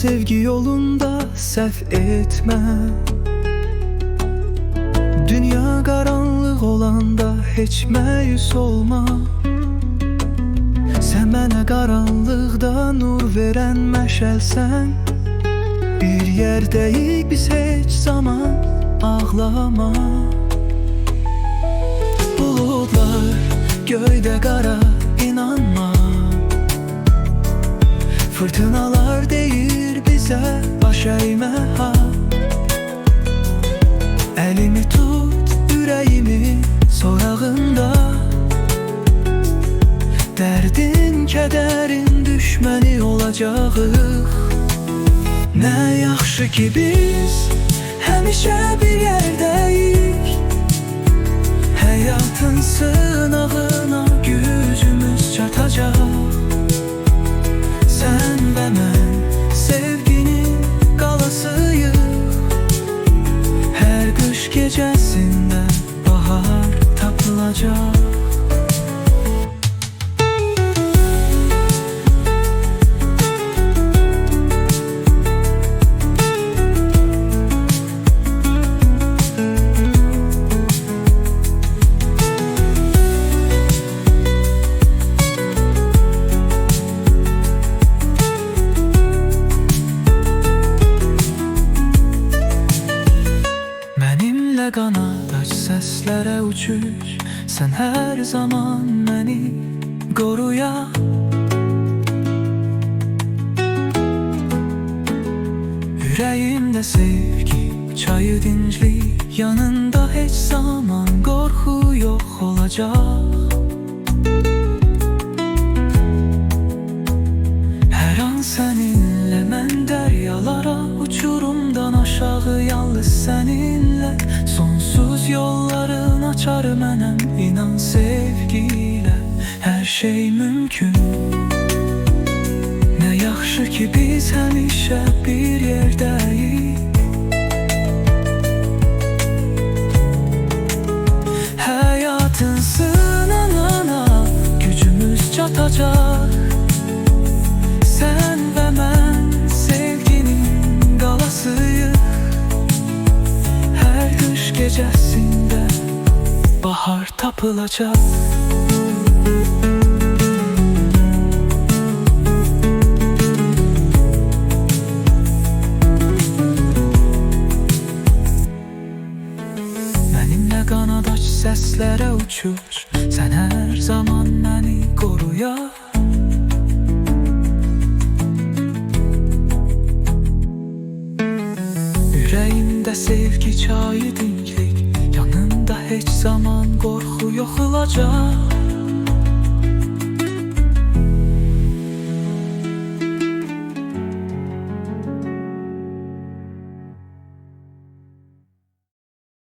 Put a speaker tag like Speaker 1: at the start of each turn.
Speaker 1: sevgi yolunda səhv etmə. Dünya qaranlıq olanda heç məyus olma. Sən mənə qaranlıqda nur verən məşəlsən. Bir yerdəyik biz heç zaman ağlama. Buludlar göydə qara, inanma. Fırtınalar deyir bizə baş əymə ha. Əlimi tut, ürəyimi sorağında. Dərdin, kədərin düşməni olacağıq. Nə yaxşı ki biz həmişə bir yerdəyik. Həyatın sınağına gücümüz çatacaq. Sən və mən sevginin qalasıyıq. Hər qış gecəsində bahar tapılacaq. Qanad aç, səslərə uçuş. Sən hər zaman məni qoruya. Ürəyimdə sevgi, çayı dinclik. Yanında heç zaman qorxu yox olacaq. Hər an səninlə mən dəryalara, uçurumdan aşağı yalnız səninlə. Sonsuz yolların açar mənəm, inan sevgilə. Hər şey mümkün. Nə yaxşı ki biz həmişə bir yerdəyik. Həyatın sınağına gücümüz çatacaq. Sən və mən sevginin qalasıyıq. Hər qış gecəsində bahar tapılacaq. Mənimlə qanad aç, səslərə uçuş. Sən hər zaman məni qoruya. Ürəyimdə sevgi, çayı dinclik. Yanında heç zaman qorxu yox olacaq.